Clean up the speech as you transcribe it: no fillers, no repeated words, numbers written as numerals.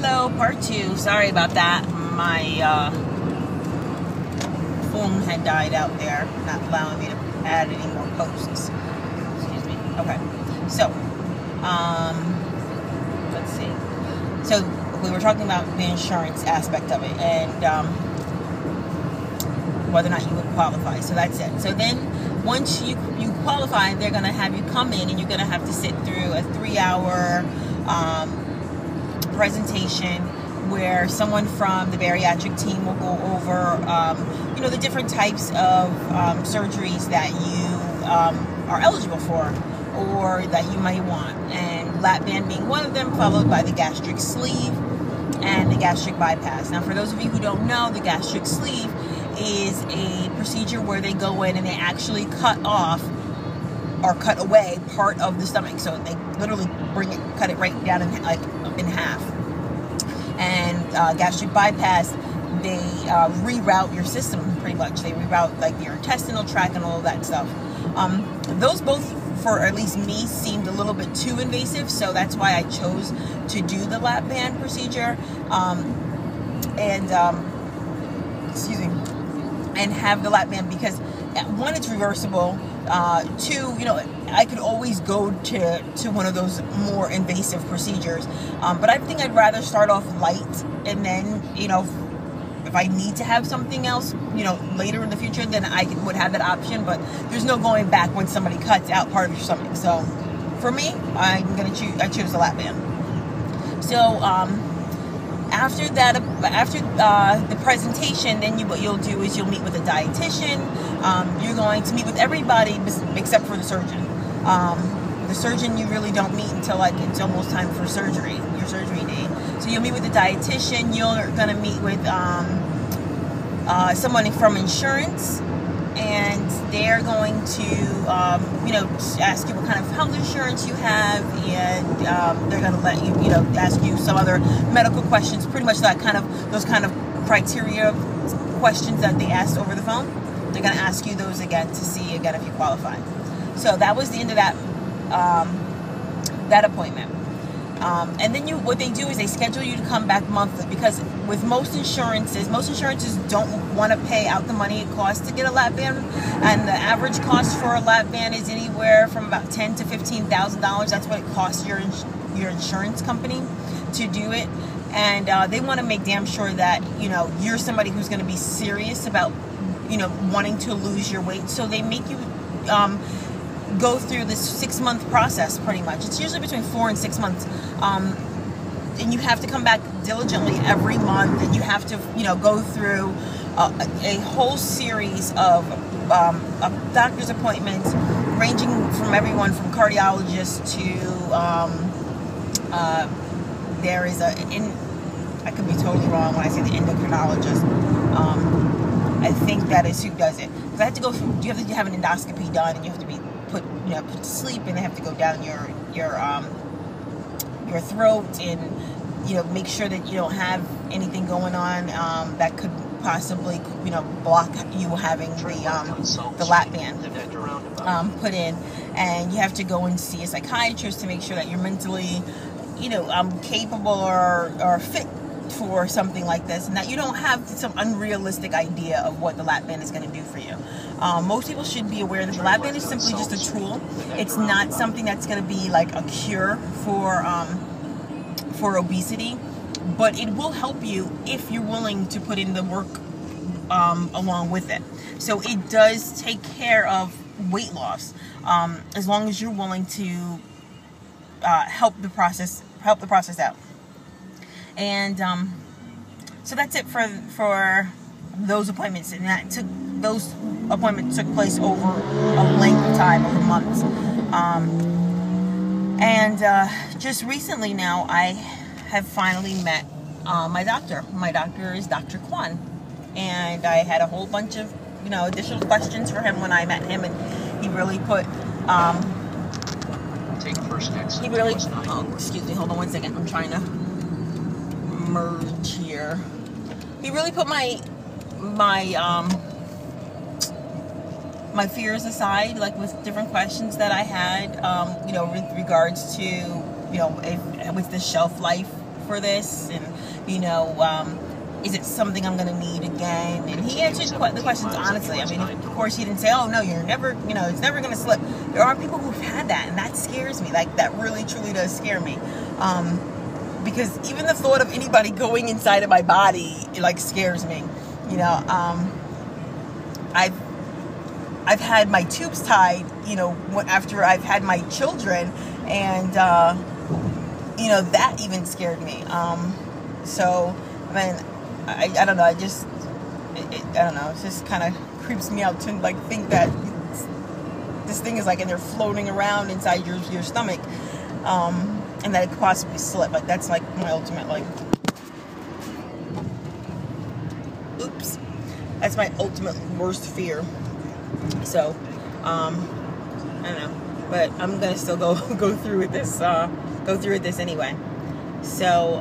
Hello, part 2. Sorry about that. My phone had died out there, not allowing me to add any more posts. Excuse me. Okay. So, let's see. So, we were talking about the insurance aspect of it and whether or not you would qualify. So that's it. So then, once you qualify, they're going to have you come in and you're going to have to sit through a 3-hour presentation where someone from the bariatric team will go over, the different types of surgeries that you are eligible for or that you might want. And lap band being one of them, followed by the gastric sleeve and the gastric bypass. Now, for those of you who don't know, the gastric sleeve is a procedure where they go in and they actually cut off or cut away part of the stomach. So they literally cut it right down in half. And gastric bypass, they reroute your system pretty much. They reroute like your intestinal tract and all of that stuff. Those both, for at least me, seemed a little bit too invasive, so that's why I chose to do the lap band procedure and have the lap band because, one, it's reversible. 2, I could always go to one of those more invasive procedures. But I think I'd rather start off light and then, if I need to have something else, later in the future, then I would have that option. But there's no going back when somebody cuts out part of your stomach. So for me, I choose the lap band. So after the presentation, then what you'll do is you'll meet with a dietitian. You're going to meet with everybody except for the surgeon. The surgeon you really don't meet until it's almost time for surgery, your surgery day. So you'll meet with the dietitian. You're going to meet with someone from insurance, and they're going to ask you what kind of health insurance you have, and they're going to let you ask you some other medical questions, pretty much those kind of criteria questions that they asked over the phone. They're going to ask you those again to see again if you qualify. So that was the end of that appointment. And then what they do is they schedule you to come back monthly, because with most insurances don't want to pay out the money it costs to get a lap band, and the average cost for a lap band is anywhere from about $10,000 to $15,000. That's what it costs your insurance company to do it, and they want to make damn sure that you're somebody who's going to be serious about wanting to lose your weight. So they make you go through this 6-month process, pretty much. It's usually between 4 and 6 months. And you have to come back diligently every month, and you have to, go through a whole series of doctor's appointments, ranging from everyone from cardiologists to, there is I could be totally wrong when I say the endocrinologist. I think that is who does it. Because I have to go through, you have to have an endoscopy done, and you have to be put to sleep, and they have to go down your throat and make sure that you don't have anything going on that could possibly block you having the lap band put in. And you have to go and see a psychiatrist to make sure that you're mentally capable or fit for something like this, and that you don't have some unrealistic idea of what the lap band is going to do for you. Most people should be aware that the lap band is simply just a tool. It's not something that's going to be like a cure for obesity, but it will help you if you're willing to put in the work along with it. So it does take care of weight loss as long as you're willing to help the process out. And so that's it for those appointments, and those appointments took place over a length of time, over months. And just recently now, I have finally met my doctor. My doctor is Dr. Kwan, and I had a whole bunch of additional questions for him when I met him, and he really put excuse me, hold on one second. I'm trying to merge here. He really put my fears aside, like with different questions that I had, with regards to, with the shelf life for this, and You know, is it something I'm going to need again? And he answered the questions honestly. I mean, of course, he didn't say, oh, no, you're never, you know, it's never going to slip. There are people who've had that, and that scares me. Like, that really, truly does scare me. Because even the thought of anybody going inside of my body, like, scares me. You know, I've had my tubes tied, you know, after I've had my children, and, you know, that even scared me. So, I mean, I don't know, I don't know, it just kind of creeps me out to, like, think that this thing is, like, and they're floating around inside your stomach, and that it could possibly slip. Like, that's, like, my ultimate, like, oops, that's my ultimate worst fear. So, I don't know, but I'm gonna still go through with this, anyway. So,